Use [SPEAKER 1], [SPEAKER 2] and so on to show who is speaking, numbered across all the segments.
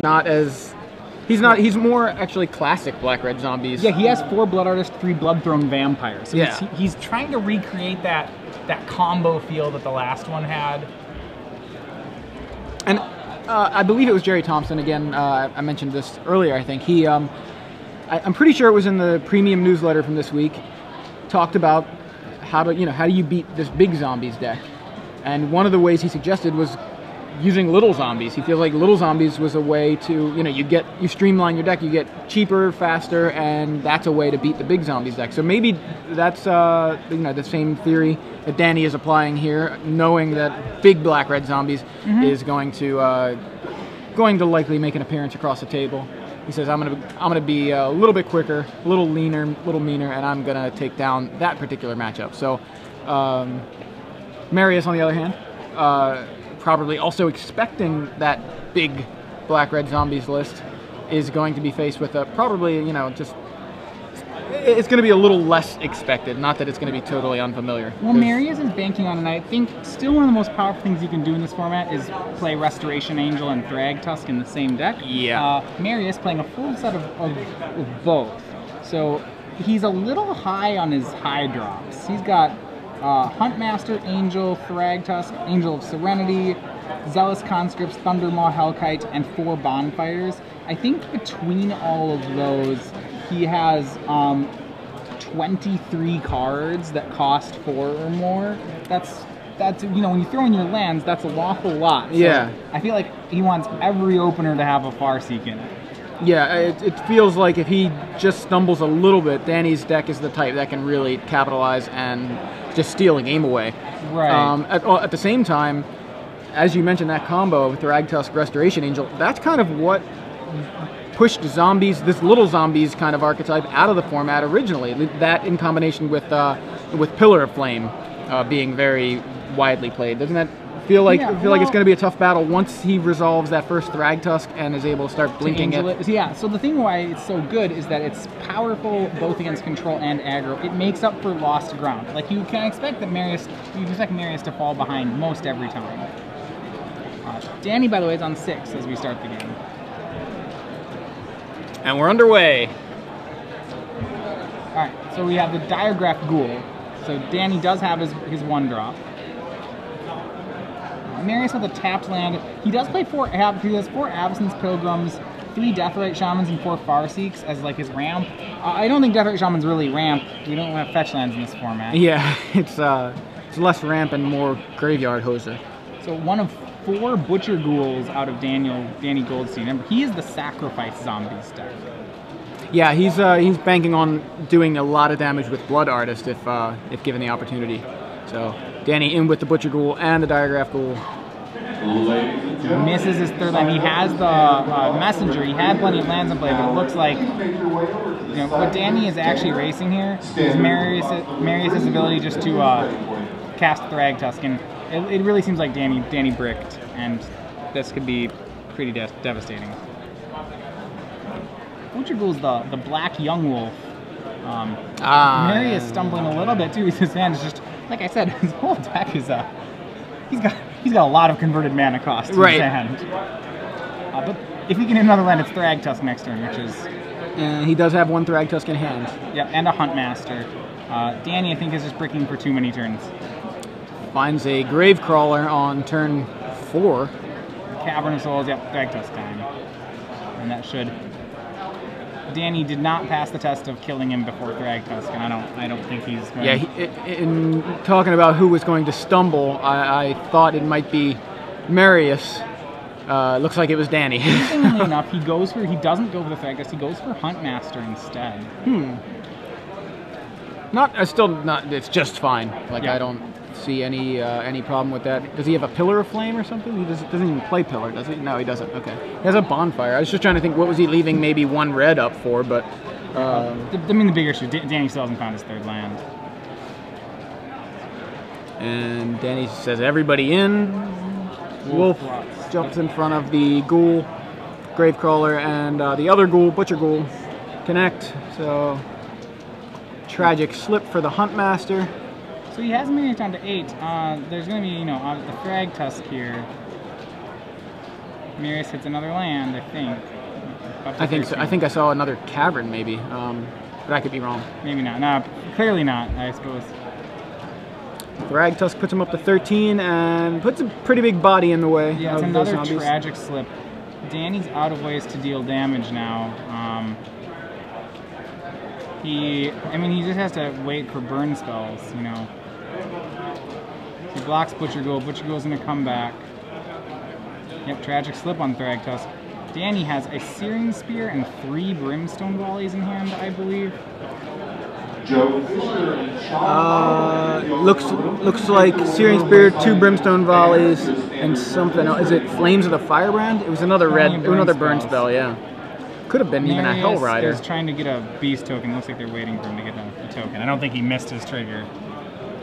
[SPEAKER 1] not as... He's more actually classic black-red zombies.
[SPEAKER 2] Yeah, he has 4 Blood Artists, 3 Blood-Throne Vampires. So
[SPEAKER 1] yeah.
[SPEAKER 2] He's trying to recreate that combo feel that the last one had.
[SPEAKER 1] And I believe it was Jerry Thompson, again, I mentioned this earlier, I think. He, I'm pretty sure it was in the premium newsletter from this week, talked about how do you beat this big zombies deck. And one of the ways he suggested was using little zombies. He feels like little zombies was a way to, you streamline your deck, you get cheaper, faster, and that's a way to beat the big zombies deck. So maybe that's, the same theory that Danny is applying here, knowing that big black-red zombies is going to likely make an appearance across the table. He says, I'm gonna be a little bit quicker, a little leaner, a little meaner, and I'm gonna take down that particular matchup. So, Marius, on the other hand, probably also expecting that big black-red zombies list, is going to be faced with a probably, it's going to be a little less expected. Not that it's going to be totally unfamiliar.
[SPEAKER 2] Well, Marius is banking on, and I think still one of the most powerful things you can do in this format is play Restoration Angel and Thragtusk in the same deck.
[SPEAKER 1] Yeah.
[SPEAKER 2] Marius playing a full set of both. So he's a little high on his high drops. He's got Huntmaster, Angel, Thragtusk, Angel of Serenity, Zealous Conscripts, Thundermaw, Hellkite, and 4 Bonfires. I think between all of those, he has 23 cards that cost 4 or more. That's when you throw in your lands, that's an awful lot. So
[SPEAKER 1] yeah.
[SPEAKER 2] I feel like he wants every opener to have a Farseek in it.
[SPEAKER 1] Yeah, it feels like if he just stumbles a little bit, Danny's deck is the type that can really capitalize and just steal a game away.
[SPEAKER 2] Right.
[SPEAKER 1] At the same time, as you mentioned, that combo with Thragtusk, Restoration Angel, that's kind of what pushed zombies, this little zombies kind of archetype, out of the format originally. That in combination with Pillar of Flame being very widely played. Doesn't that feel like it's going to be a tough battle once he resolves that first Thragtusk and is able to start blinking it?
[SPEAKER 2] Yeah, so the thing why it's so good is that it's powerful both against control and aggro. It makes up for lost ground. Like, you can expect that Marius to fall behind most every time. Danny, by the way, is on 6 as we start the game.
[SPEAKER 1] And we're underway.
[SPEAKER 2] Alright, so we have the Diregraph Ghoul. So Danny does have his 1-drop. Marius with a tapped land. He does play 4 Absence Pilgrims, 3 Deathrite Shamans, and 4 Farseeks as like his ramp. I don't think Deathrite Shamans really ramp. We don't have fetch lands in this format.
[SPEAKER 1] Yeah, it's less ramp and more graveyard hoser.
[SPEAKER 2] So one of 4 Butcher Ghouls out of Danny Goldstein. Remember, he is the Sacrifice Zombies deck.
[SPEAKER 1] Yeah, he's banking on doing a lot of damage with Blood Artist if given the opportunity. So Danny in with the Butcher Ghoul and the Diregraph Ghoul.
[SPEAKER 2] Misses his 3rd land. He has the Messenger. He had plenty of lands in play, but it looks like what Danny is actually racing here is Marius' ability just to cast Thragtusk, and it really seems like Danny bricked, and this could be pretty devastating. Butcher Ghoul's the black young wolf. Marius stumbling a little bit too. His hand is just, like I said, his whole deck is he's got a lot of converted mana cost in his hand. But if he can hit another land, it's Thragtusk next turn, which is.
[SPEAKER 1] And he does have 1 Thragtusk in hand.
[SPEAKER 2] Yep, and a Huntmaster. Danny, I think, is just bricking for too many turns.
[SPEAKER 1] Finds a Gravecrawler on turn 4.
[SPEAKER 2] Cavern of Souls, yep, Thragtusk time. And that should. Danny did not pass the test of killing him before Thragtusk, and I don't think he's going to...
[SPEAKER 1] Yeah, in talking about who was going to stumble, I thought it might be Marius. Looks like it was Danny.
[SPEAKER 2] Interestingly enough, he doesn't go for the Thragtusk, he goes for Huntmaster instead.
[SPEAKER 1] It's just fine. Like, yeah. I don't see any problem with that. Does he have a Pillar of Flame or something? He doesn't even play Pillar, does he? No, he doesn't. Okay. He has a Bonfire. I was just trying to think, what was he leaving maybe 1 red up for, but...
[SPEAKER 2] the bigger issue, Danny still hasn't found his 3rd land.
[SPEAKER 1] And Danny says, everybody in. Wolf jumps in front of the Ghoul, Gravecrawler, and the other Ghoul, Butcher Ghoul, connect. So, tragic slip for the Huntmaster.
[SPEAKER 2] So he has Marius down to 8. There's going to be, the Thragtusk here. Marius hits another land, I think.
[SPEAKER 1] I think so. I think I saw another cavern, maybe, but I could be wrong.
[SPEAKER 2] Maybe not. No, clearly not, I suppose.
[SPEAKER 1] Thrag Tusk puts him up to 13 and puts a pretty big body in the way.
[SPEAKER 2] Yeah, it's another tragic slip. Danny's out of ways to deal damage now. He just has to wait for burn spells, you know. He blocks Butcher Ghoul. Butcher Ghoul's gonna come back. Yep, tragic slip on Thrag Tusk. Danny has a Searing Spear and 3 Brimstone Volleys in hand, I believe.
[SPEAKER 1] Looks like Searing Spear, 2 Brimstone Volleys, and something else. Is it Flames of the Firebrand? It was another burn spell, yeah. Could have been even a Hell Rider.
[SPEAKER 2] Is trying to get a Beast token. Looks like they're waiting for him to get a token. I don't think he missed his trigger.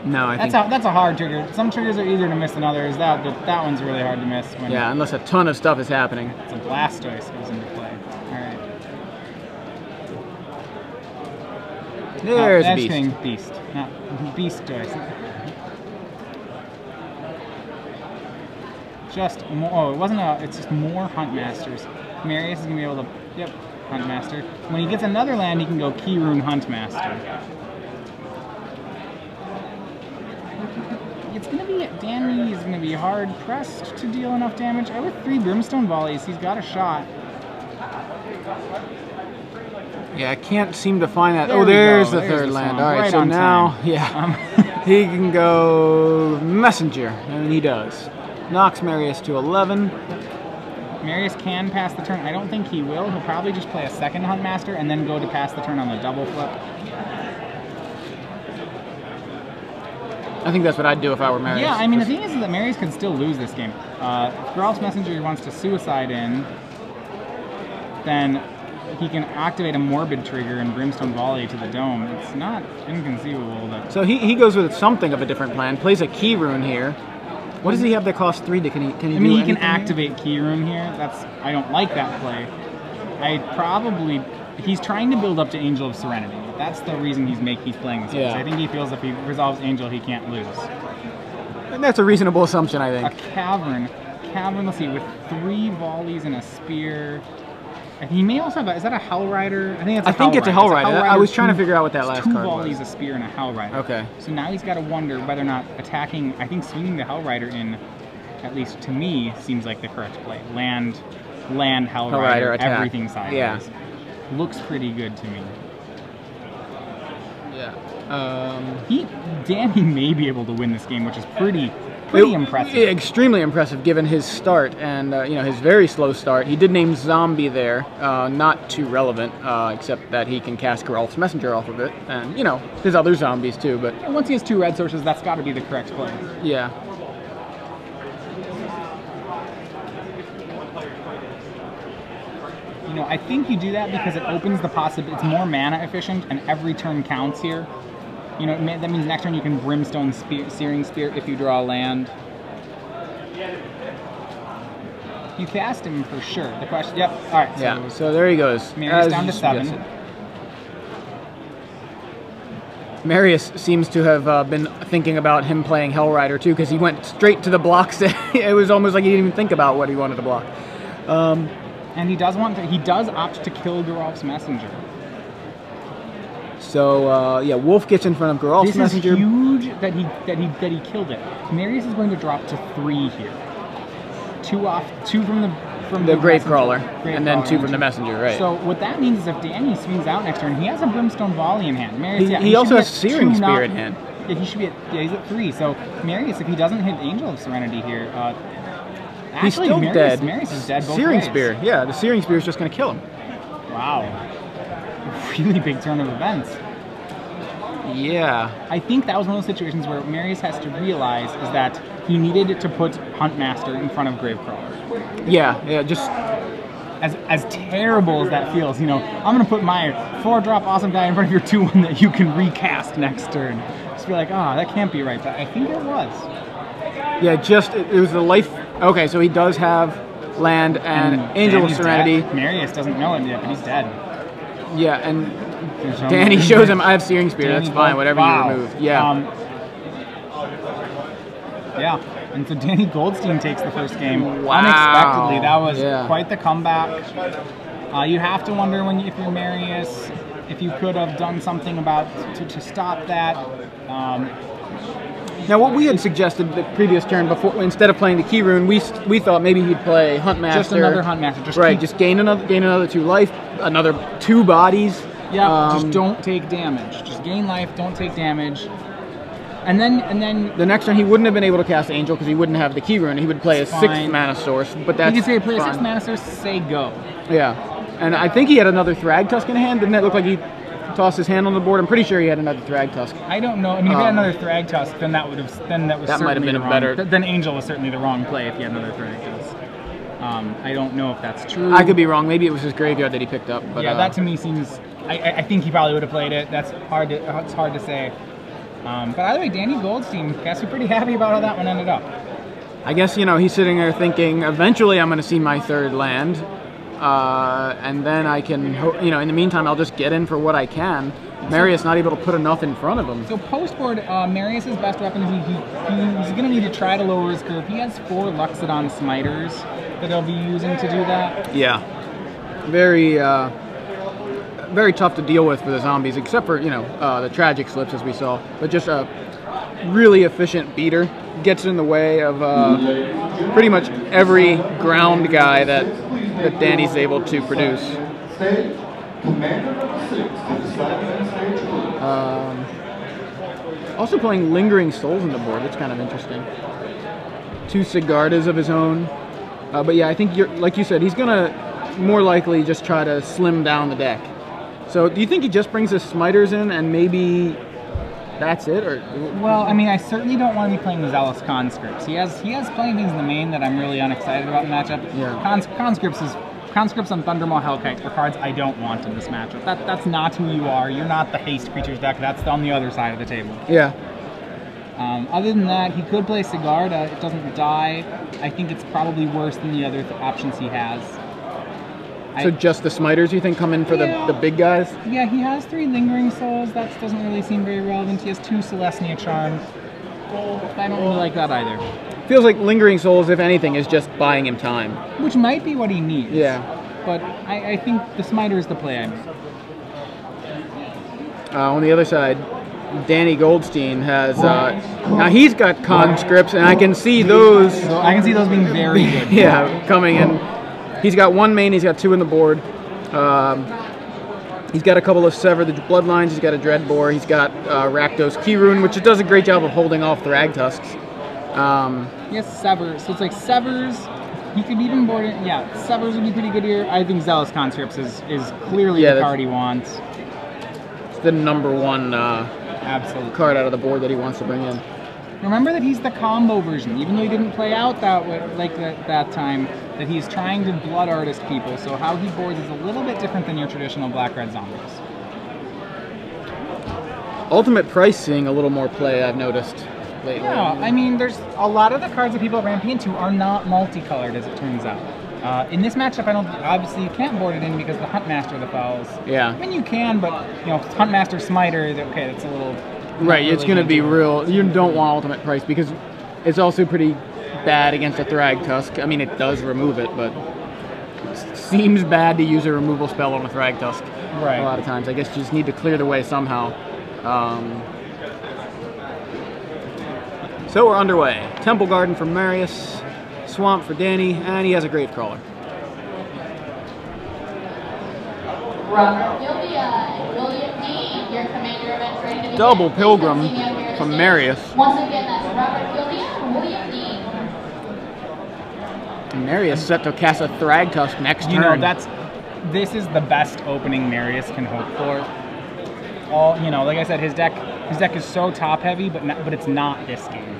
[SPEAKER 1] No,
[SPEAKER 2] that's a hard trigger. Some triggers are easier to miss than others. That one's really hard to miss.
[SPEAKER 1] Yeah, unless a ton of stuff is happening.
[SPEAKER 2] It's a Blastoise goes into play. All right.
[SPEAKER 1] There's
[SPEAKER 2] that's
[SPEAKER 1] Beast.
[SPEAKER 2] Beast, not Beastoise. Just more. Oh, it wasn't a. It's just more Huntmasters. Marius is gonna be able to. Yep, Huntmaster. When he gets another land, he can go Keyrune Huntmaster. It's gonna be Danny is gonna be hard pressed to deal enough damage. With 3 Brimstone Volleys, he's got a shot.
[SPEAKER 1] Yeah, I can't seem to find that.
[SPEAKER 2] There's
[SPEAKER 1] the third land. All right,
[SPEAKER 2] right
[SPEAKER 1] so
[SPEAKER 2] on
[SPEAKER 1] now,
[SPEAKER 2] time.
[SPEAKER 1] yeah, he can go Messenger, and he does. Knocks Marius to 11.
[SPEAKER 2] Marius can pass the turn. I don't think he will. He'll probably just play a second Huntmaster and then go to pass the turn on the double flip.
[SPEAKER 1] I think that's what I'd do if I were Marius.
[SPEAKER 2] Yeah, I mean, the thing is that Marius can still lose this game. If Geralt's Messenger wants to Suicide in, then he can activate a Morbid trigger and Brimstone Volley to the Dome. It's not inconceivable that...
[SPEAKER 1] So he goes with something of a different plan, plays a Keyrune here. What does he have that costs 3? Can he
[SPEAKER 2] I mean, he can activate Keyrune here. I don't like that play. He's trying to build up to Angel of Serenity. That's the reason he's playing this. Yeah. I think he feels if he resolves Angel, he can't lose.
[SPEAKER 1] And that's a reasonable assumption, I think.
[SPEAKER 2] A Cavern, let's see, with 3 Volleys and a Spear. He may also have is that a Hell Rider? I think it's a Hell Rider.
[SPEAKER 1] I was trying to figure out what that last card was.
[SPEAKER 2] 2 Volleys, a Spear, and a Hell Rider.
[SPEAKER 1] Okay.
[SPEAKER 2] So now he's got to wonder whether or not attacking, I think swinging the Hell Rider in, at least to me, seems like the correct play. Land, Hell Rider, everything sideways.
[SPEAKER 1] Yeah.
[SPEAKER 2] Looks pretty good to me.
[SPEAKER 1] Yeah.
[SPEAKER 2] Danny may be able to win this game, which is pretty impressive.
[SPEAKER 1] Extremely impressive given his start and his very slow start. He did name Zombie there, not too relevant, except that he can cast Geralt's Messenger off of it, and his other zombies too. But
[SPEAKER 2] once he has 2 red sources, that's got to be the correct play.
[SPEAKER 1] Yeah.
[SPEAKER 2] I think you do that because it opens the possibility. It's more mana efficient, and every turn counts here. That means next turn you can Brimstone Searing Spear if you draw a land. You cast him for sure. The question, yep. All right.
[SPEAKER 1] So there he goes.
[SPEAKER 2] Marius down to 7.
[SPEAKER 1] Marius seems to have been thinking about him playing Hell Rider too, because he went straight to the blocks. It was almost like he didn't even think about what he wanted to block.
[SPEAKER 2] And he does opt to kill Geralt's Messenger.
[SPEAKER 1] So Wolf gets in front of Geralt's Messenger.
[SPEAKER 2] This is huge that he killed it. Marius is going to drop to 3 here. 2 from the
[SPEAKER 1] Gravecrawler, and then 2 from the Messenger, right?
[SPEAKER 2] So what that means is if Danny swings out next turn, he has a Brimstone Volley in hand. Marius,
[SPEAKER 1] he also has Searing Spear in hand.
[SPEAKER 2] Yeah, he should be he's at 3. So Marius, if he doesn't hit Angel of Serenity here,
[SPEAKER 1] he's still dead.
[SPEAKER 2] Marius is dead both
[SPEAKER 1] Searing
[SPEAKER 2] ways.
[SPEAKER 1] Spear, yeah, the Searing Spear is just going to kill him.
[SPEAKER 2] Wow. Really big turn of events.
[SPEAKER 1] Yeah.
[SPEAKER 2] I think that was one of those situations where Marius has to realize is that he needed to put Huntmaster in front of Gravecrawler.
[SPEAKER 1] Yeah, just...
[SPEAKER 2] As terrible as that feels, I'm going to put my 4-drop awesome guy in front of your 2-1 that you can recast next turn. Just be like, that can't be right, but I think it was.
[SPEAKER 1] Yeah, it was the life... Okay, so he does have land and Angel of Serenity.
[SPEAKER 2] Dead. Marius doesn't know it yet, but he's dead.
[SPEAKER 1] Yeah, and Danny shows him, I have Searing Spear, that's fine, whatever you remove. Yeah.
[SPEAKER 2] Yeah. And so Danny Goldstein takes the first game
[SPEAKER 1] Wow.
[SPEAKER 2] unexpectedly. That was
[SPEAKER 1] Yeah.
[SPEAKER 2] quite the comeback. You have to wonder if you're Marius, if you could have done something to stop that.
[SPEAKER 1] Now, what we had suggested the previous turn before, instead of playing the key rune, we thought maybe he'd play Huntmaster.
[SPEAKER 2] Just another Huntmaster.
[SPEAKER 1] Just gain another 2 life, another 2 bodies.
[SPEAKER 2] Yeah, just don't take damage. Just gain life, don't take damage. And then
[SPEAKER 1] the next turn he wouldn't have been able to cast Angel because he wouldn't have the key rune. He would play a 6th mana source, but that's
[SPEAKER 2] you can say play a
[SPEAKER 1] fine.
[SPEAKER 2] 6th mana source, say go.
[SPEAKER 1] Yeah, and I think he had another Thragtusk in hand. Didn't it look like he tossed his hand on the board? I'm pretty sure he had another Thragtusk.
[SPEAKER 2] I don't know. I mean, if he had another Thragtusk, then that was
[SPEAKER 1] might have been a better.
[SPEAKER 2] Then Angel was certainly the wrong play if he had another Thragtusk. I don't know if that's true.
[SPEAKER 1] I could be wrong. Maybe it was his graveyard that he picked up. But
[SPEAKER 2] yeah, that to me seems. I think he probably would have played it. It's hard to say. But either way, Danny Goldstein, I guess we're pretty happy about how that one ended up.
[SPEAKER 1] I guess, he's sitting there thinking, eventually I'm going to see my 3rd land, and then I can, in the meantime, I'll just get in for what I can. Marius not able to put enough in front of him.
[SPEAKER 2] So post-board, Marius' best weapon, he's going to need to try to lower his curve. He has 4 Luxodon Smiters that he'll be using to do that.
[SPEAKER 1] Yeah. Very tough to deal with for the zombies, except for, the tragic slips as we saw. But just a really efficient beater. Gets in the way of pretty much every ground guy that Danny's able to produce. Also playing Lingering Souls on the board. That's kind of interesting. 2 Sigardas of his own. But yeah, I think, like you said, he's going to more likely just try to slim down the deck. So do you think he just brings his Smiters in and maybe that's it? Or
[SPEAKER 2] well, I mean, I certainly don't want to be playing Zealous Conscripts. He has plenty of things in the main that I'm really unexcited about in the matchup.
[SPEAKER 1] Yeah.
[SPEAKER 2] Conscripts on Thundermaw Hellkite are cards I don't want in this matchup. That's not who you are. You're not the haste creatures deck. That's on the other side of the table.
[SPEAKER 1] Yeah.
[SPEAKER 2] Other than that, he could play Sigarda. It doesn't die. I think it's probably worse than the other options he has.
[SPEAKER 1] So just the Smiters, you think, come in for the big guys?
[SPEAKER 2] Yeah, he has 3 Lingering Souls. That doesn't really seem very relevant. He has 2 Celestia Charm. I don't really like that either.
[SPEAKER 1] Feels like Lingering Souls, if anything, is just buying him time.
[SPEAKER 2] Which might be what he needs.
[SPEAKER 1] Yeah.
[SPEAKER 2] But I think the Smiter is the play I make.
[SPEAKER 1] On the other side, Danny Goldstein has... now he's got Conscripts, and I can see those...
[SPEAKER 2] So I can see those being very good.
[SPEAKER 1] Yeah, coming in. He's got 1 main, he's got 2 in the board. He's got a couple of Sever the Bloodlines, he's got a Dreadbore, he's got Rakdos Key Rune, which does a great job of holding off Thragtusks.
[SPEAKER 2] Yes, Sever. So it's like Severs. He could even board it. Yeah, Severs would be pretty good here. I think Zealous Conscripts is clearly the card he wants.
[SPEAKER 1] It's the #1
[SPEAKER 2] absolute
[SPEAKER 1] card out of the board that he wants to bring in.
[SPEAKER 2] Remember that he's the combo version, even though he didn't play out that way, like that time, that he's trying to Blood Artist people, so how he boards is a little bit different than your traditional black-red zombies.
[SPEAKER 1] Ultimate Price seeing a little more play, I've noticed lately.
[SPEAKER 2] Yeah, I mean, there's a lot of the cards that people are ramping into are not multicolored, as it turns out. In this matchup, obviously you can't board it in because the Huntmaster of the Fowls.
[SPEAKER 1] Yeah.
[SPEAKER 2] I mean, you can, but, Huntmaster Smiter, okay, that's a little...
[SPEAKER 1] Right, it's going to be real. You don't want Ultimate Price because it's also pretty bad against a Thragtusk. I mean, it does remove it, but it seems bad to use a removal spell on a Thragtusk.
[SPEAKER 2] Right.
[SPEAKER 1] A lot of times. I guess you just need to clear the way somehow. So we're underway. Temple Garden for Marius, Swamp for Danny, and he has a Gravecrawler. Double Pilgrim from Marius.
[SPEAKER 3] Once again, that's Robert Gillian and William Dean.
[SPEAKER 1] Marius set to cast a Thragtusk next turn.
[SPEAKER 2] This is the best opening Marius can hope for. Like I said, his deck is so top heavy, but it's not this game.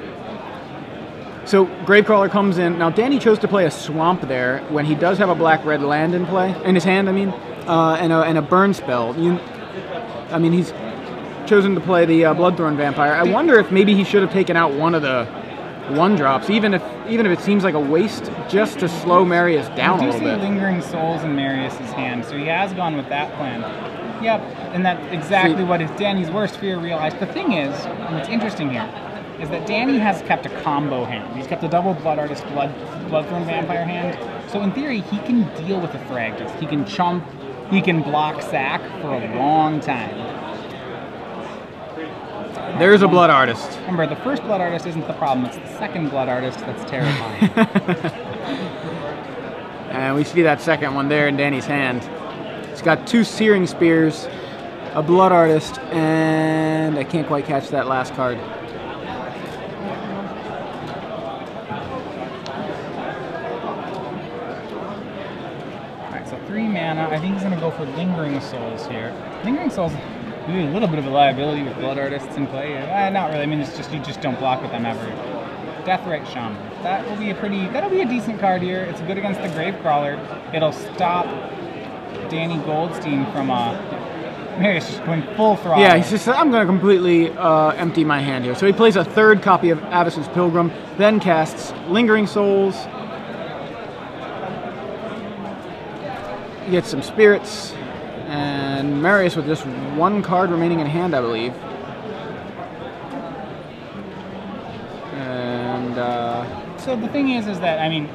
[SPEAKER 1] So Gravecrawler comes in. Now Danny chose to play a Swamp there when he does have a black-red land in play, in his hand, and a burn spell. He's chosen to play the Bloodthorn Vampire. I wonder if maybe he should have taken out one of the 1-drops, even if it seems like a waste, just to slow Marius down a little bit.
[SPEAKER 2] You do see Lingering Souls in Marius's hand, so he has gone with that plan. Yep, and that's exactly what is Danny's worst fear realized. The thing is, and what's interesting here, is that Danny has kept a combo hand. He's kept a double Blood Artist, Bloodthorn Vampire hand. So in theory, he can deal with the Thragtusk. He can chump, he can block sack for a long time.
[SPEAKER 1] There's a Blood Artist.
[SPEAKER 2] Remember, the first Blood Artist isn't the problem, it's the second Blood Artist that's terrifying.
[SPEAKER 1] And we see that second one there in Danny's hand. He's got 2 Searing Spears, a Blood Artist, and I can't quite catch that last card.
[SPEAKER 2] Alright, so 3 mana. I think he's going to go for Lingering Souls here. Lingering Souls, a little bit of a liability with Blood Artists in play. Not really. I mean, it's just you just don't block with them ever. Deathrite Shaman. That'll be a decent card here. It's good against the Gravecrawler. It'll stop Danny Goldstein from Marius just going full throttle.
[SPEAKER 1] Yeah, he says, I'm going to completely empty my hand here. So he plays a 3rd copy of Avacyn's Pilgrim, then casts Lingering Souls. He gets some Spirits, and Marius with just 1 card remaining in hand, I believe. And
[SPEAKER 2] so the thing is that, I mean,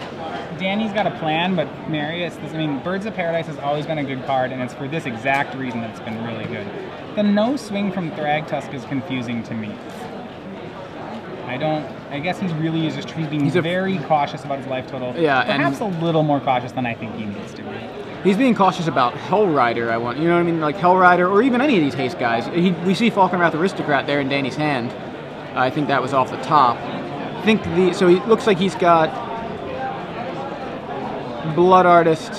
[SPEAKER 2] Danny's got a plan, but Marius, Birds of Paradise has always been a good card, and it's for this exact reason that it's been really good. The no swing from Thragtusk is confusing to me. I guess he really is just being very cautious about his life total.
[SPEAKER 1] Yeah,
[SPEAKER 2] perhaps a little more cautious than I think he needs to be.
[SPEAKER 1] He's being cautious about Hellrider, you know what I mean? Like Hellrider, or even any of these haste guys. We see Falkenrath Aristocrat there in Danny's hand. I think that was off the top. So he looks like he's got Blood Artist,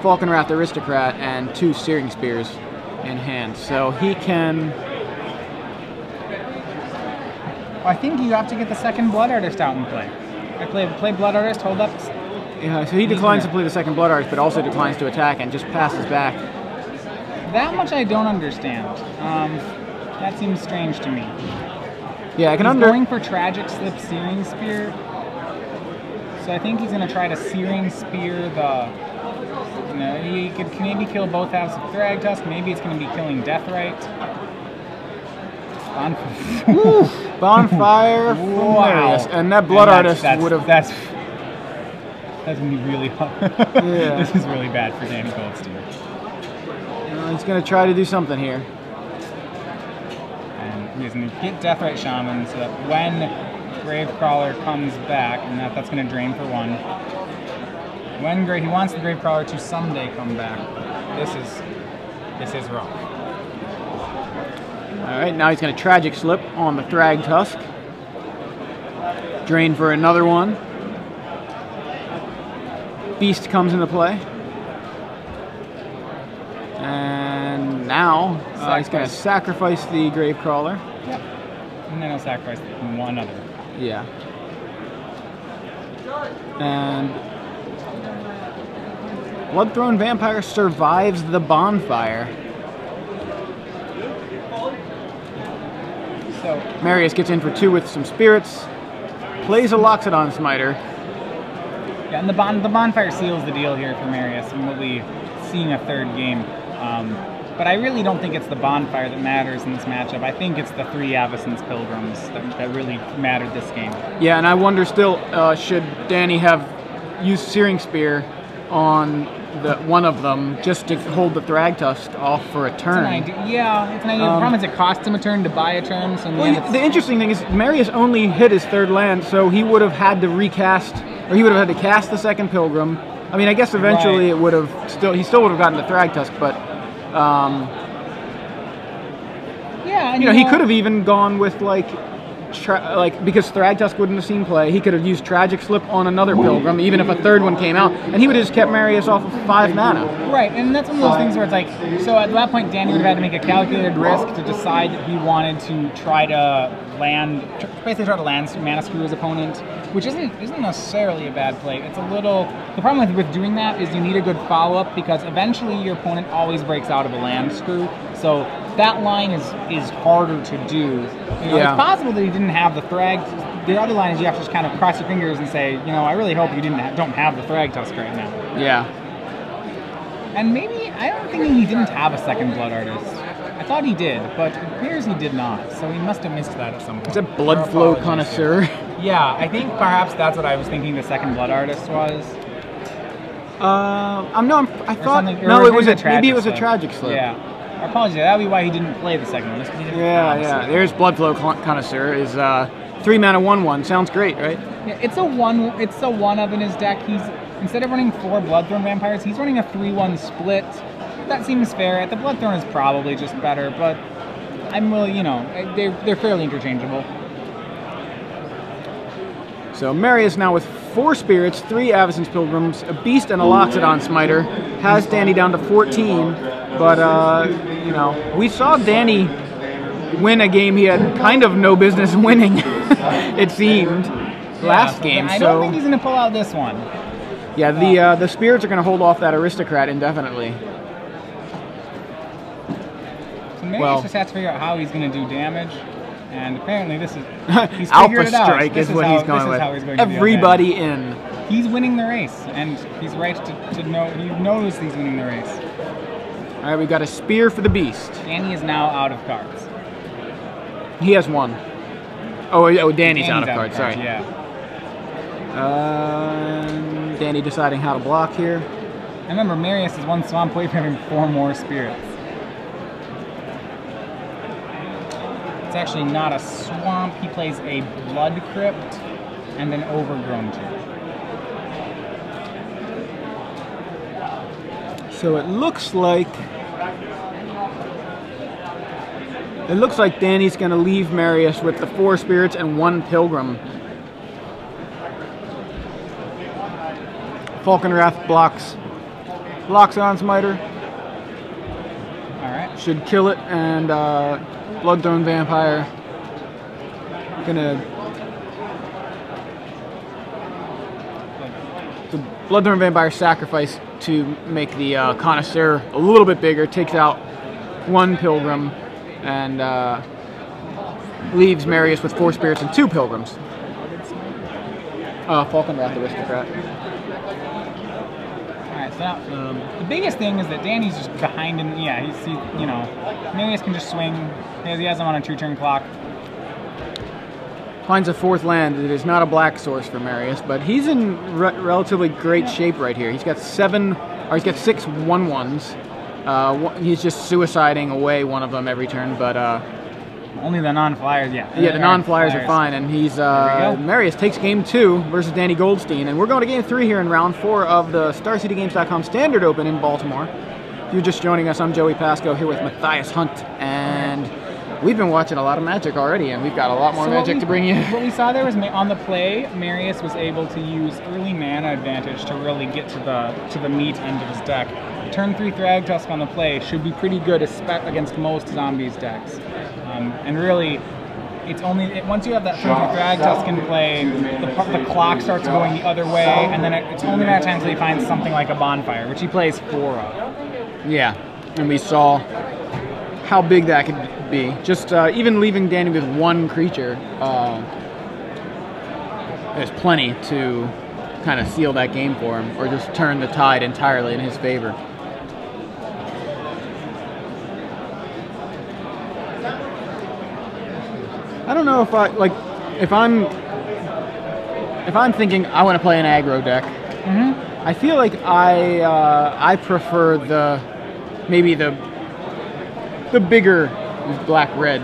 [SPEAKER 1] Falkenrath Aristocrat, and 2 Searing Spears in hand. So he can...
[SPEAKER 2] I think you have to get the second Blood Artist out in play. I play Blood Artist, hold up.
[SPEAKER 1] Yeah, so he declines to play the second Blood Artist, but also declines to attack and just passes back.
[SPEAKER 2] That much I don't understand. That seems strange to me.
[SPEAKER 1] Yeah, I can
[SPEAKER 2] He's going for Tragic Slip Searing Spear. So I think he's going to try to Searing Spear he could maybe kill both halves of Thragtusk. Maybe it's going to be killing Deathrite.
[SPEAKER 1] Bonfire from Marius. And that Blood Artist would have...
[SPEAKER 2] That's going to be really hard.
[SPEAKER 1] Yeah.
[SPEAKER 2] This is really bad for Danny Goldstein.
[SPEAKER 1] He's going to try to do something here.
[SPEAKER 2] And he's going to get Deathrite Shaman so that when Gravecrawler comes back, and that's going to drain for 1. He wants the Gravecrawler to someday come back. This is rough.
[SPEAKER 1] Alright, now he's going to Tragic Slip on the Thragtusk. Drain for another 1. Beast comes into play. And now he's going to sacrifice the Gravecrawler.
[SPEAKER 2] Yep. And then he'll sacrifice 1 other.
[SPEAKER 1] Yeah. And Bloodthorn Vampire survives the bonfire.
[SPEAKER 2] So
[SPEAKER 1] Marius gets in for 2 with some Spirits. Plays a Loxodon Smiter.
[SPEAKER 2] Yeah, and the bonfire seals the deal here for Marius, and we'll be seeing a 3rd game. But I really don't think it's the bonfire that matters in this matchup. I think it's the 3 Avacyn's Pilgrims that really mattered this game.
[SPEAKER 1] Yeah, and I wonder still, should Danny have used Searing Spear on one of them just to hold the Thragtusk off for a turn?
[SPEAKER 2] It's an idea. Yeah, it's an idea. The problem is it costs him a turn to buy a turn. So
[SPEAKER 1] the interesting thing is Marius only hit his 3rd land, so he would have had to recast, or he would have had to cast the second Pilgrim. I mean, I guess eventually it would have he still would have gotten the Thragtusk, but
[SPEAKER 2] yeah, and
[SPEAKER 1] he could have even gone with because Thragtusk wouldn't have seen play, he could have used Tragic Slip on another Pilgrim, even if a 3rd one came out, and he would have just kept Marius off of 5 mana.
[SPEAKER 2] Right, and that's one of those things where it's like, so at that point Danny would have had to make a calculated risk to decide that he wanted to try to basically try to land mana screw his opponent, which isn't necessarily a bad play. It's a little, the problem with doing that is you need a good follow-up, because eventually your opponent always breaks out of a land screw, so that line is harder to do. It's possible that he didn't have the Thrag. The other line is you have to just kind of cross your fingers and say, I really hope you don't have the Thragtusk right now.
[SPEAKER 1] Yeah.
[SPEAKER 2] And maybe, I don't think he didn't have a second Blood Artist. I thought he did, but it appears he did not. So he must have missed that at some point.
[SPEAKER 1] Is it Blood Flow Connoisseur?
[SPEAKER 2] Yeah, I think perhaps that's what I was thinking the second Blood Artist was.
[SPEAKER 1] I thought
[SPEAKER 2] something-
[SPEAKER 1] no,
[SPEAKER 2] or
[SPEAKER 1] it was
[SPEAKER 2] maybe
[SPEAKER 1] maybe it
[SPEAKER 2] Tragic
[SPEAKER 1] was a
[SPEAKER 2] Slip.
[SPEAKER 1] tragic slip.
[SPEAKER 2] Yeah. Our apologies. That would be why he didn't play the second one. This he didn't
[SPEAKER 1] Yeah. There's Blood Flow Connoisseur is 3 mana 1/1. Sounds great, right?
[SPEAKER 2] Yeah, it's a one of in his deck. He's instead of running 4 Bloodthorn Vampires, he's running a 3/1 split. That seems fair. The Bloodthorn is probably just better, but I'm really, they're fairly interchangeable.
[SPEAKER 1] So Marius now with 4 Spirits, 3 Avacyn's Pilgrims, a Beast, and a Loxodon Smiter. Has Danny down to 14, but we saw Danny win a game he had kind of no business winning. It seemed last game.
[SPEAKER 2] I don't think he's going to pull out this one.
[SPEAKER 1] Yeah, the Spirits are going to hold off that Aristocrat indefinitely.
[SPEAKER 2] So Marius just has to figure out how he's going to do damage. And apparently this is he's
[SPEAKER 1] Alpha
[SPEAKER 2] figured it out.
[SPEAKER 1] Strike
[SPEAKER 2] This
[SPEAKER 1] is what he's going
[SPEAKER 2] this
[SPEAKER 1] with.
[SPEAKER 2] Is how he's going to
[SPEAKER 1] Everybody
[SPEAKER 2] deal
[SPEAKER 1] in.
[SPEAKER 2] damage. He's winning the race, and he's right to know. He knows he's winning the race.
[SPEAKER 1] All right, we got a Spear for the Beast.
[SPEAKER 2] Danny is now out of cards.
[SPEAKER 1] He has 1. Oh, Danny's out of cards. Sorry.
[SPEAKER 2] Yeah.
[SPEAKER 1] Danny deciding how to block here.
[SPEAKER 2] I remember Marius is 1 swamp away from having 4 more spirits. It's actually not a swamp. He plays a Blood Crypt and an Overgrown Tomb.
[SPEAKER 1] So it looks like Danny's going to leave Marius with the 4 Spirits and 1 Pilgrim. Falconwrath blocks on Smiter.
[SPEAKER 2] All right.
[SPEAKER 1] Should kill it, and Bloodthorn Vampire gonna. The Bloodthorn Vampire sacrifice to make the Connoisseur a little bit bigger, takes out 1 Pilgrim, and leaves Marius with 4 Spirits and 2 Pilgrims. Falconwrath Aristocrat.
[SPEAKER 2] Alright, so now, the biggest thing is that Danny's just behind him. Yeah, he's Marius can just swing. He has him on a 2-turn clock.
[SPEAKER 1] Finds a 4th land. It is not a black source for Marius, but he's in relatively great shape right here. He's got 6 1/1s. He's just suiciding away one of them every turn, but
[SPEAKER 2] only the non-flyers, yeah.
[SPEAKER 1] Yeah, the non-flyers are fine, and he's Marius takes game 2 versus Danny Goldstein, and we're going to game 3 here in round 4 of the StarCityGames.com Standard Open in Baltimore. If you're just joining us, I'm Joey Pasco here with Matthias Hunt, and we've been watching a lot of Magic already, and we've got a lot more Magic to bring you.
[SPEAKER 2] What we saw there was on the play, Marius was able to use early mana advantage to really get to the meat end of his deck. Turn 3 Thragtusk on the play should be pretty good against most zombies decks. And really, it's only once you have that turn 3 Thragtusk in play, the clock starts going the other way, and then it's only that time until he finds something like a Bonfire, which he plays 4 of.
[SPEAKER 1] Yeah, and we saw how big that could be. Just even leaving Danny with 1 creature, there's plenty to kind of seal that game for him, or just turn the tide entirely in his favor. I don't know if if I'm thinking I want to play an aggro deck. I feel like I prefer maybe the bigger black-red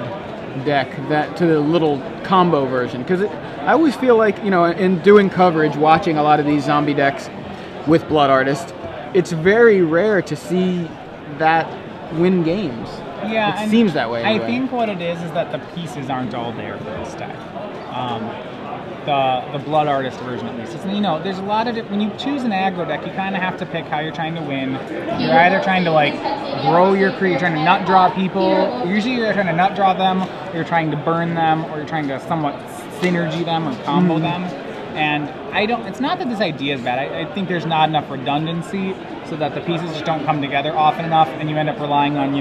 [SPEAKER 1] deck to the little combo version, because I always feel like, in doing coverage, watching a lot of these zombie decks with Blood Artist, it's very rare to see that win games.
[SPEAKER 2] Yeah,
[SPEAKER 1] it seems that way.
[SPEAKER 2] Anyway. I think what it is that the pieces aren't all there for this deck. The Blood Artist version, at least. It's, there's a lot of when you choose an aggro deck, you kind of have to pick how you're trying to win. You're either trying to grow your creature, you're trying to nut draw people. Usually, you're trying to nut draw them, or you're trying to burn them, or you're trying to somewhat synergy them or combo them. And it's not that this idea is bad. I think there's not enough redundancy so that the pieces just don't come together often enough, and you end up relying on,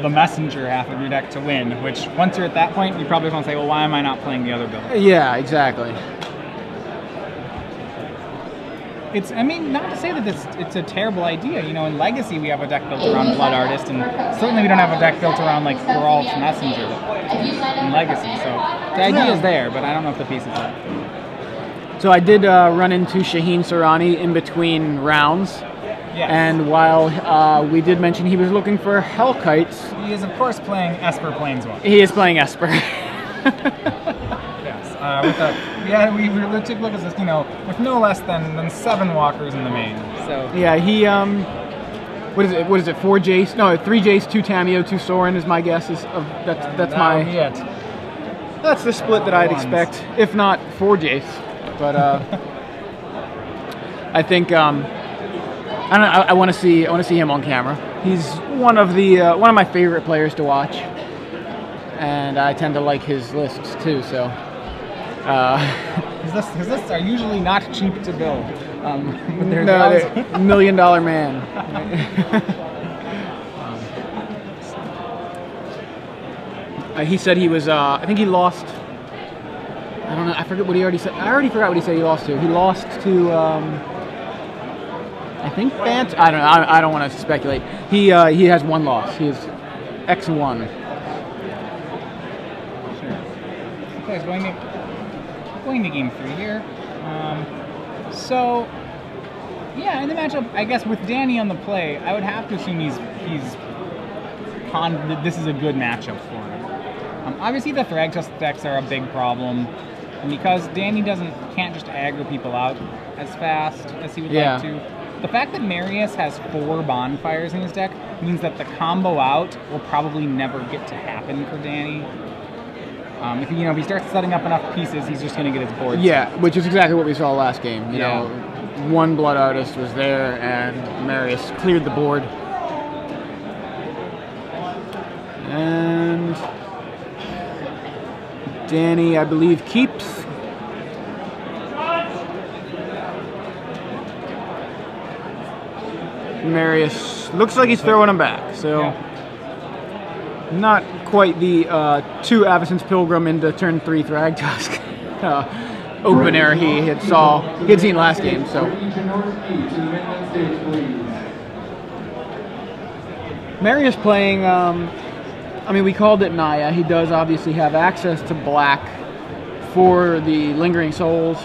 [SPEAKER 2] the messenger half of your deck to win, which once you're at that point, you probably want to say, well, why am I not playing the other build?
[SPEAKER 1] Yeah, exactly.
[SPEAKER 2] It's, I mean, not to say that it's a terrible idea. You know, in Legacy we have a deck built around Blood Artist, and certainly we don't have a deck built around like Geralt's Messenger in Legacy. So the idea is there, but I don't know if the pieces are.
[SPEAKER 1] So I did run into Shaheen Sarani in between rounds.
[SPEAKER 2] Yes.
[SPEAKER 1] And while we did mention he was looking for Hellkites,
[SPEAKER 2] He is of course playing Esper Planeswalker.
[SPEAKER 1] he is playing Esper.
[SPEAKER 2] Yes. We took a look at this, you know, with no less than 7 walkers in the main. So
[SPEAKER 1] Yeah, he what is it? 4 Jace? No, 3 Jace, 2 Tameo, 2 Sorin is my guess. That's my.
[SPEAKER 2] be it.
[SPEAKER 1] That's the split that I'd expect, if not 4 Jace. But I think I don't know, I want to see him on camera. He's one of my favorite players to watch, and I tend to like his lists too. So
[SPEAKER 2] His lists are usually not cheap to build. But there's
[SPEAKER 1] no,
[SPEAKER 2] always
[SPEAKER 1] $1 million man. He said he was. I think he lost. I don't know. I forget what he already said. I already forgot what he said he lost to. He lost to. I think Bant. I don't know. I don't want to speculate. He has 1 loss. He is X1.
[SPEAKER 2] Sure. Okay, it's going to game 3 here. So yeah, in the matchup, I guess with Danny on the play, I would have to assume this is a good matchup for him. Obviously, the Thragtusk decks are a big problem, and because Danny can't just aggro people out as fast as he would like to. The fact that Marius has 4 bonfires in his deck means that the combo out will probably never get to happen for Danny. If he starts setting up enough pieces, he's just going to get his board.
[SPEAKER 1] Yeah, which is exactly what we saw last game. You know, 1 Blood Artist was there, and Marius cleared the board. And Danny, I believe, keeps. Marius looks like he's throwing him back, so not quite the 2 Avacyn's Pilgrim into turn 3 Thragtusk open air he had seen last game. So Marius playing. I mean, we called it Naya. He does obviously have access to black for the Lingering Souls,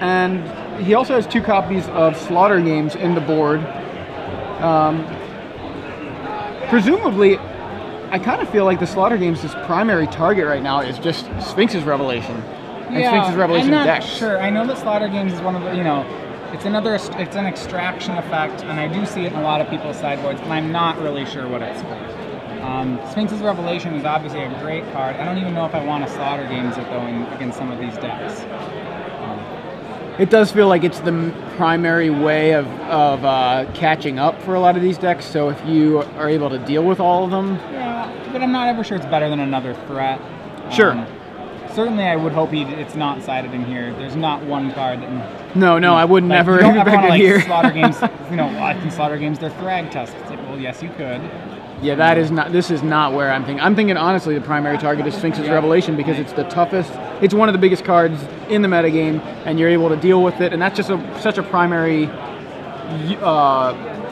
[SPEAKER 1] and he also has 2 copies of Slaughter Games in the board. Presumably, I kind of feel like the Slaughter Games' primary target right now is just Sphinx's Revelation. And Sphinx's Revelation decks.
[SPEAKER 2] Sure, I know that Slaughter Games is one of the, it's an extraction effect, and I do see it in a lot of people's sideboards, and I'm not really sure what it's for. Sphinx's Revelation is obviously a great card. I don't even know if I want to Slaughter Games it, though, against some of these decks.
[SPEAKER 1] It does feel like it's the primary way of catching up for a lot of these decks, so if you are able to deal with all of them...
[SPEAKER 2] Yeah, but I'm not ever sure it's better than another threat.
[SPEAKER 1] Sure.
[SPEAKER 2] Certainly I would hope it's not sided in here. There's not 1 card that...
[SPEAKER 1] No, I would never
[SPEAKER 2] you don't ever want to,
[SPEAKER 1] here.
[SPEAKER 2] Slaughter Games, I can Slaughter Games their Thragtusk. It's like, well, yes, you could.
[SPEAKER 1] Yeah, this is not where I'm thinking. I'm thinking, honestly, the primary target is Sphinx's Revelation because it's the toughest. It's one of the biggest cards in the metagame, and you're able to deal with it, and that's just such a primary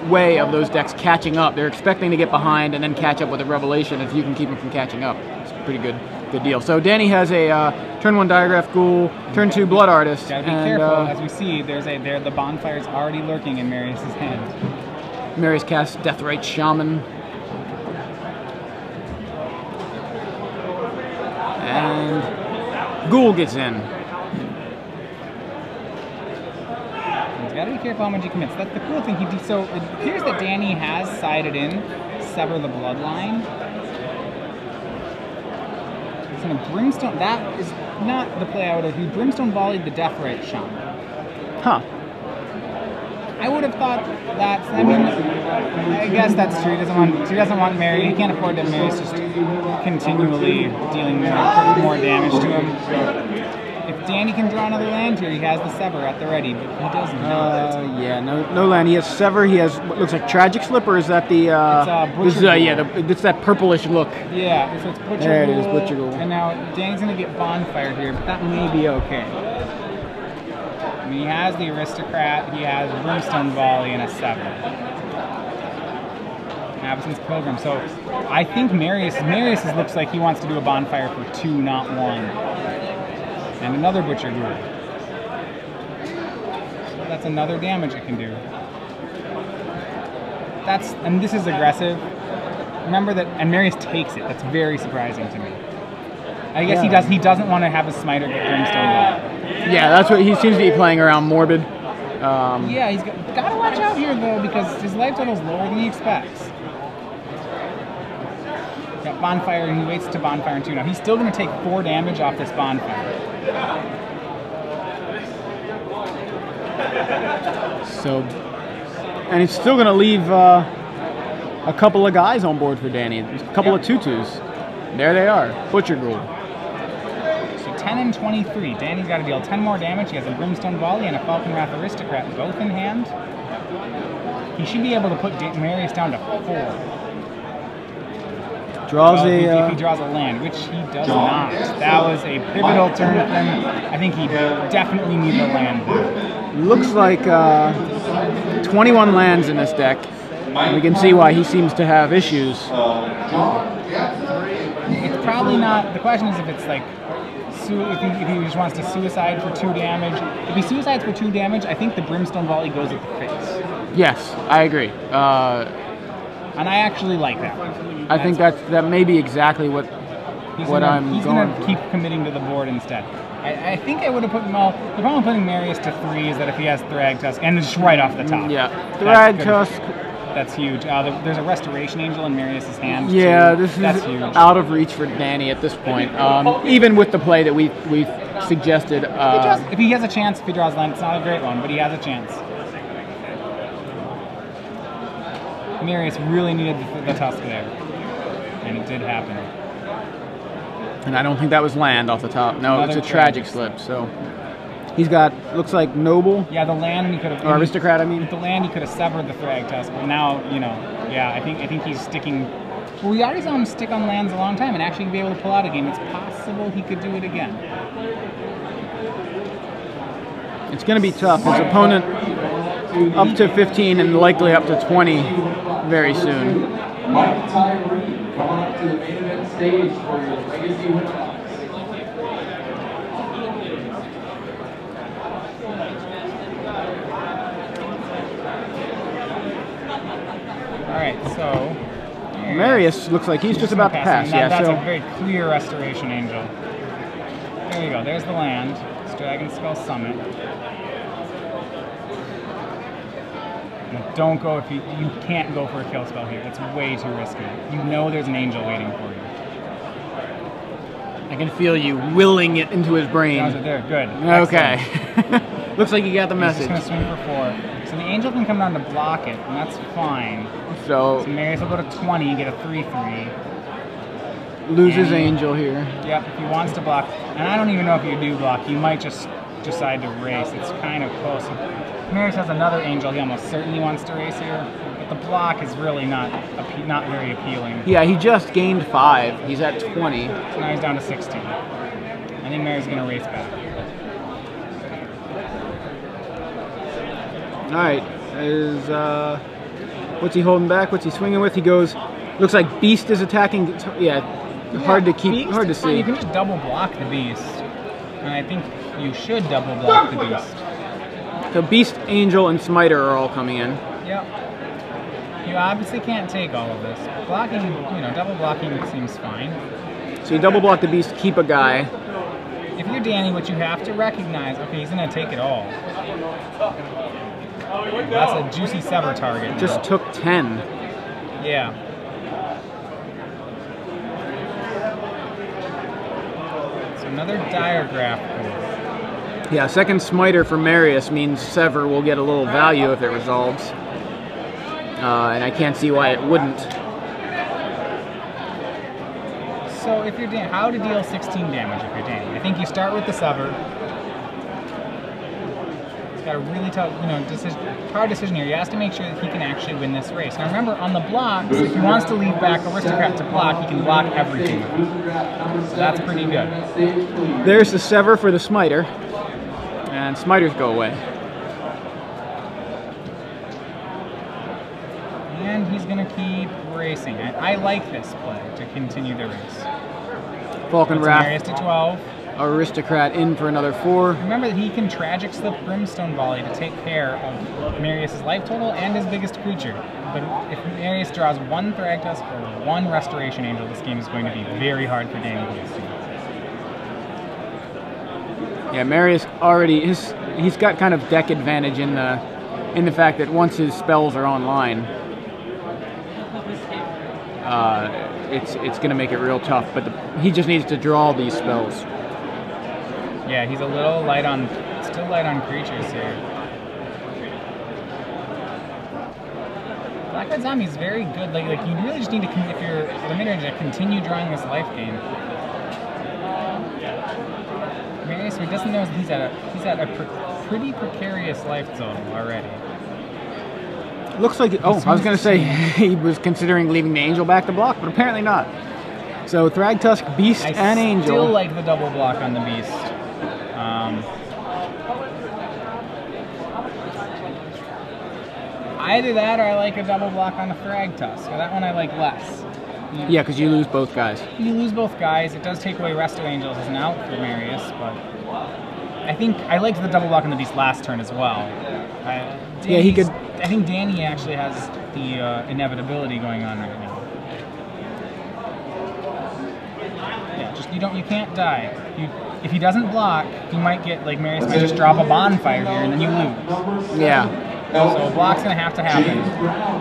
[SPEAKER 1] way of those decks catching up. They're expecting to get behind and then catch up with a Revelation if you can keep them from catching up. It's a pretty good deal. So Danny has a turn 1 Digraph Ghoul, turn 2 Blood Artist.
[SPEAKER 2] Gotta be careful. As we see, the bonfire's already lurking in Marius's hand.
[SPEAKER 1] Marius casts Deathrite Shaman. And Ghoul gets in.
[SPEAKER 2] He's got to be careful how much he commits. That's the cool thing. So it appears that Danny has sided in Sever the Bloodline. So Brimstone, that is not the play I would have used. Brimstone volleyed the Deathrite Shaman.
[SPEAKER 1] Huh.
[SPEAKER 2] I would have thought that. I mean, I guess that's true. He doesn't want Mary. He can't afford that Mary's just continually dealing more damage to him. If Danny can draw another land here, he has the Sever at the ready, but he does not.
[SPEAKER 1] Yeah, no land. He has Sever. He has what looks like Tragic Slip, or is that the? It's that purplish look.
[SPEAKER 2] Yeah, so it's Butcher Ghoul.
[SPEAKER 1] There it is, Butcher Ghoul.
[SPEAKER 2] And now Danny's gonna get Bonfire here, but that may be okay. I mean, he has the Aristocrat, he has Brimstone Volley, and a 7. Absence Pilgrim. So I think Marius looks like he wants to do a bonfire for 2, not 1. And another Butcher Group. So that's another damage it can do. And this is aggressive. Remember that, and Marius takes it. That's very surprising to me. I guess he doesn't want to have his Smiter get Brimstone Volley.
[SPEAKER 1] Yeah, that's what he seems to be playing around Morbid.
[SPEAKER 2] Yeah, he's got to watch out here though, because his life total's lower than he expects. Got Bonfire, and he waits to Bonfire in 2. Now he's still going to take 4 damage off this Bonfire.
[SPEAKER 1] So, and it's still going to leave a couple of guys on board for Danny. A couple of tutus. There they are. Butcher Ghoul.
[SPEAKER 2] So 10 and 23. Danny's got to deal 10 more damage. He has a Brimstone Volley and a Falcon Wrath Aristocrat, both in hand. He should be able to put Marius down to 4.
[SPEAKER 1] Draws
[SPEAKER 2] if he draws a land, which he does not. That was a pivotal turn for him. I think he definitely needed a land there.
[SPEAKER 1] Looks like 21 lands in this deck. We can see why he seems to have issues.
[SPEAKER 2] It's probably not. The question is if it's like, if he just wants to suicide for 2 damage. If he suicides for 2 damage, I think the Brimstone Volley goes at the face.
[SPEAKER 1] Yes, I agree.
[SPEAKER 2] And I actually like that one.
[SPEAKER 1] I think that may be exactly what
[SPEAKER 2] he's
[SPEAKER 1] going
[SPEAKER 2] gonna keep committing to the board instead. I think I would have put the problem putting Marius to 3 is that if he has Thragtusk, and it's right off the top.
[SPEAKER 1] Yeah, Thragtusk.
[SPEAKER 2] That's huge. There's a Restoration Angel in Marius's hand.
[SPEAKER 1] Yeah,
[SPEAKER 2] too.
[SPEAKER 1] that's
[SPEAKER 2] huge.
[SPEAKER 1] Out of reach for Danny at this point. Even with the play that we suggested.
[SPEAKER 2] If he has a chance, if he draws land, it's not a great one, but he has a chance. Marius really needed the Tusk there, and it did happen.
[SPEAKER 1] And I don't think that was land off the top. No, it's a tragic slip. So he's got, looks like Noble.
[SPEAKER 2] Yeah, the land he could have.
[SPEAKER 1] Or Aristocrat, I mean.
[SPEAKER 2] With the land he could have severed the Thragtusk, but now yeah, I think he's sticking. Well, we already saw him stick on lands a long time, and actually be able to pull out a game. It's possible he could do it again.
[SPEAKER 1] It's going to be tough. His opponent up to 15 and likely up to 20 very soon.
[SPEAKER 4] Mike Tyree coming up to the main event stage for your Legacy Winbox.
[SPEAKER 2] Alright, so
[SPEAKER 1] Marius looks like he's just about to pass.
[SPEAKER 2] That's a very clear Restoration Angel. There you go, there's the land. It's Dragon Skull Summit. Don't go if you can't go for a kill spell here. It's way too risky. You know there's an angel waiting for you.
[SPEAKER 1] I can feel you willing it into his brain.
[SPEAKER 2] There, good.
[SPEAKER 1] Okay. Looks like you got the message.
[SPEAKER 2] He's just going to swing for 4. So the angel can come down to block it, and that's fine.
[SPEAKER 1] So
[SPEAKER 2] Marius will go to 20, get a 3/3.
[SPEAKER 1] Loses angel here.
[SPEAKER 2] Yep, if he wants to block. And I don't even know if you do block. You might just decide to race. It's kind of close. Marius has another angel he almost certainly wants to race here, but the block is really not very appealing.
[SPEAKER 1] Yeah, he just gained 5. He's at 20.
[SPEAKER 2] So now he's down to 16. I think Marius is going to race back.
[SPEAKER 1] All right, what's he holding back? What's he swinging with? He goes. Looks like Beast is attacking. Yeah, hard to keep.
[SPEAKER 2] Beast,
[SPEAKER 1] hard to see.
[SPEAKER 2] You can just double block the Beast, and I think you should double block the Beast.
[SPEAKER 1] So Beast, Angel, and Smiter are all coming in.
[SPEAKER 2] Yep. You obviously can't take all of this. Blocking, double blocking seems fine.
[SPEAKER 1] So you double block the Beast, keep a guy.
[SPEAKER 2] If you're Danny, what you have to recognize, okay, he's going to take it all. That's a juicy sever target.
[SPEAKER 1] Just took 10.
[SPEAKER 2] Yeah. So another Diregraph core.
[SPEAKER 1] Yeah, second Smiter for Marius means Sever will get a little value if it resolves. And I can't see why it wouldn't.
[SPEAKER 2] So if you're Danny, how to deal 16 damage if you're Danny? I think you start with the Sever. He's got a really tough, hard decision here. He has to make sure that he can actually win this race. Now remember, on the blocks, if he wants to leave back Aristocrat to block, he can block everything. So that's pretty good.
[SPEAKER 1] There's the Sever for the Smiter. and Smiters go away.
[SPEAKER 2] And he's going to keep racing. I like this play to continue the race.
[SPEAKER 1] Falcon
[SPEAKER 2] Puts
[SPEAKER 1] Wrath,
[SPEAKER 2] Marius to 12.
[SPEAKER 1] Aristocrat in for another 4.
[SPEAKER 2] Remember that he can Tragic Slip Brimstone Volley to take care of Marius' life total and his biggest creature. But if Marius draws 1 Thragtusk or 1 Restoration Angel, this game is going to be very hard for Danny Goldstein.
[SPEAKER 1] Yeah, Marius already he's got kind of deck advantage in the fact that once his spells are online, it's going to make it real tough. But he just needs to draw these spells.
[SPEAKER 2] Yeah, he's a little light on, still light on creatures here. Black Red Zombie is very good. Like you really just need to, if you're limited, to continue drawing this life gain. Marius, who doesn't know, he's at a pretty precarious life zone already.
[SPEAKER 1] Looks like, I was going to say he was considering leaving the Angel back to block, but apparently not. So Thragtusk, Beast, and Angel.
[SPEAKER 2] I still like the double block on the Beast. Either that or I like a double block on the Thragtusk. That one I like less.
[SPEAKER 1] Yeah, because you lose both guys.
[SPEAKER 2] You lose both guys. It does take away Rest of Angels as an out for Marius, but I think I liked the double block on the Beast last turn as well.
[SPEAKER 1] Yeah, he could.
[SPEAKER 2] I think Danny actually has the inevitability going on right now. Yeah, just you can't die. If he doesn't block, he might get, like, Marius might just drop a bonfire here and then you lose.
[SPEAKER 1] Yeah.
[SPEAKER 2] So a block's gonna have to happen.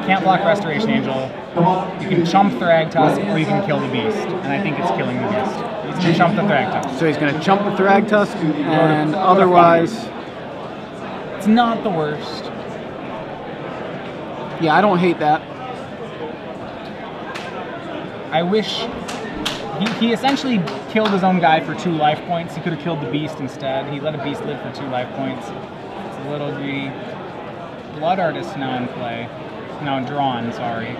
[SPEAKER 2] Can't block Restoration Angel. You can chump Thragtusk or you can kill the Beast. And I think it's killing the Beast. He's gonna chump the Thragtusk.
[SPEAKER 1] So he's gonna chump the Thragtusk, and otherwise,
[SPEAKER 2] it's not the worst.
[SPEAKER 1] Yeah, I don't hate that.
[SPEAKER 2] I wish he essentially killed his own guy for 2 life points. He could have killed the Beast instead. He let a Beast live for 2 life points. It's a little greedy. Blood Artist now in play. Now drawn, sorry.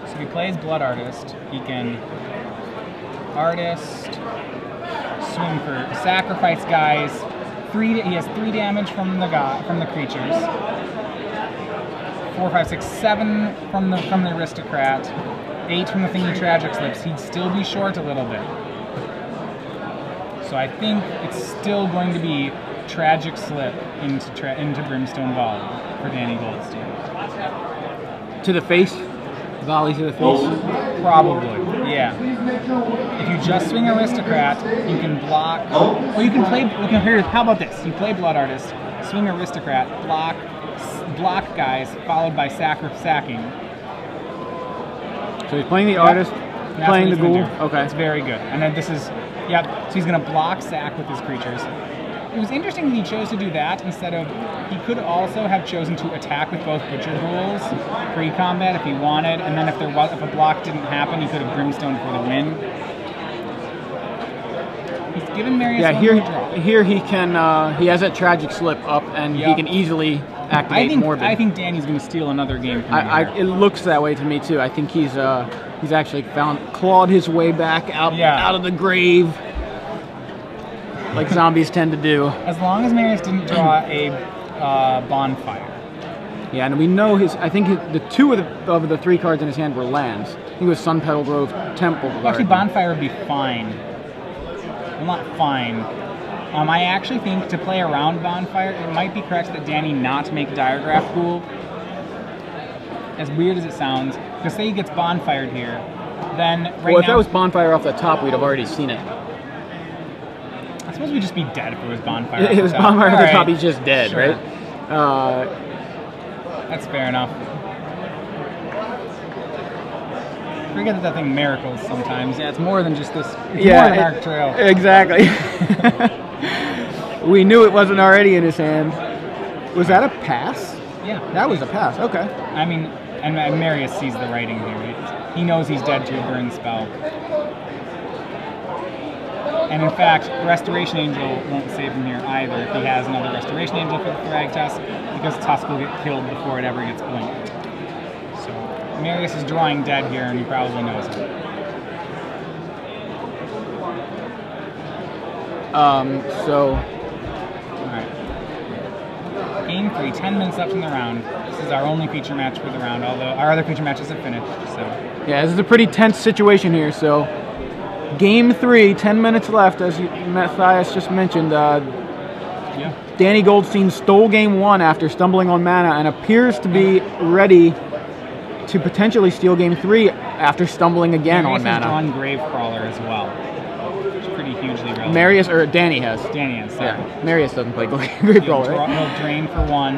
[SPEAKER 2] So if he plays Blood Artist, he can Artist, swing for sacrifice guys. He has 3 damage from the creatures. 4, 5, 6, 7 from the Aristocrat. 8 from the Thingy Tragic Slips. He'd still be short a little bit. So I think it's still going to be Tragic Slip into Brimstone Volley for Danny Goldstein.
[SPEAKER 1] To the face? Volley to the face?
[SPEAKER 2] Probably, yeah. If you just swing Aristocrat, you can block. Oh, you can play. Here, how about this? You play Blood Artist, swing Aristocrat, block guys, followed by sacking.
[SPEAKER 1] So he's playing the Artist, playing the Ghoul. Okay.
[SPEAKER 2] It's very good. And then this is, so he's going to block sack with his creatures. It was interesting that he chose to do that instead of, he could also have chosen to attack with both Butcher Ghouls pre-combat if he wanted, and then if a block didn't happen, he could have Brimstone for the win. He's given Marius one more draw.
[SPEAKER 1] Here he can, he has that Tragic Slip up, and he can easily activate Morbid.
[SPEAKER 2] I think Danny's going to steal another game from me.
[SPEAKER 1] It looks that way to me too. I think he's actually clawed his way back out of the grave, like zombies tend to do.
[SPEAKER 2] As long as Marius didn't draw a bonfire.
[SPEAKER 1] Yeah, and we know I think the 2 of the 3 cards in his hand were lands. I think it was Sun Petal Grove, Temple Guard.
[SPEAKER 2] Actually, bonfire would be fine. Well, not fine. I actually think to play around bonfire, it might be correct that Danny not make Diregraph Ghoul. As weird as it sounds, because say he gets bonfired here, then
[SPEAKER 1] if that was bonfire off the top, we'd have already seen it.
[SPEAKER 2] I suppose we'd just be dead if it was bonfire.
[SPEAKER 1] If it was bonfire off the top, he's just dead,
[SPEAKER 2] sure.
[SPEAKER 1] Right?
[SPEAKER 2] That's fair enough. Forget that thing miracles sometimes. Yeah, it's more than just this. It's more than Arc Trail.
[SPEAKER 1] Exactly. We knew it wasn't already in his hand. Was that a pass?
[SPEAKER 2] Yeah.
[SPEAKER 1] That was a pass, okay.
[SPEAKER 2] I mean, and Marius sees the writing here. He knows he's dead to a burn spell. And in fact, Restoration Angel won't save him here either if he has another Restoration Angel for the Thragtusk, because Tusk will get killed before it ever gets blinked. So Marius is drawing dead here, and he probably knows it.
[SPEAKER 1] So
[SPEAKER 2] Game 3, 10 minutes left in the round. This is our only feature match for the round, although our other feature matches have finished. So
[SPEAKER 1] Yeah, this is a pretty tense situation here. So, Game 3, 10 minutes left, as Matthias just mentioned.
[SPEAKER 2] yeah,
[SPEAKER 1] Danny Goldstein stole Game 1 after stumbling on mana and appears to be ready to potentially steal Game 3 after stumbling again
[SPEAKER 2] Marius
[SPEAKER 1] on
[SPEAKER 2] has
[SPEAKER 1] mana.
[SPEAKER 2] drawn Gravecrawler as well, which is pretty hugely relevant.
[SPEAKER 1] Marius, or Danny has.
[SPEAKER 2] Danny has, sorry.
[SPEAKER 1] Yeah, Marius doesn't play Gravecrawler, right?
[SPEAKER 2] He'll drain for 1.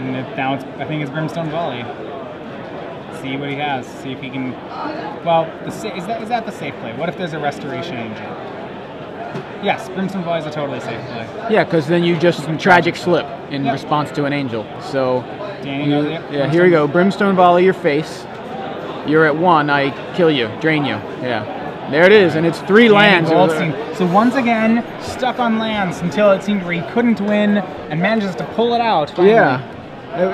[SPEAKER 2] And now I think it's Brimstone Volley. See what he has. See if he can. Well, is that the safe play? What if there's a Restoration Angel? Yes, Brimstone Volley is a totally safe play.
[SPEAKER 1] Yeah, because then you just tragic slip in response to an angel. So,
[SPEAKER 2] Danny goes, yep,
[SPEAKER 1] yeah, here we go. Brimstone Volley your face. You're at 1. I kill you, drain you. Yeah, there it is, and it's 3 lands.
[SPEAKER 2] Goldstein. So once again, stuck on lands until it seemed where he couldn't win, and manages to pull it out. Finally.
[SPEAKER 1] Yeah,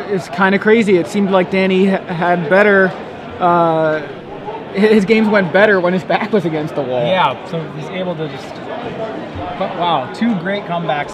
[SPEAKER 1] it's kind of crazy. It seemed like Danny had better. His games went better when his back was against the wall.
[SPEAKER 2] Yeah, so he's able to just. But wow, 2 great comebacks.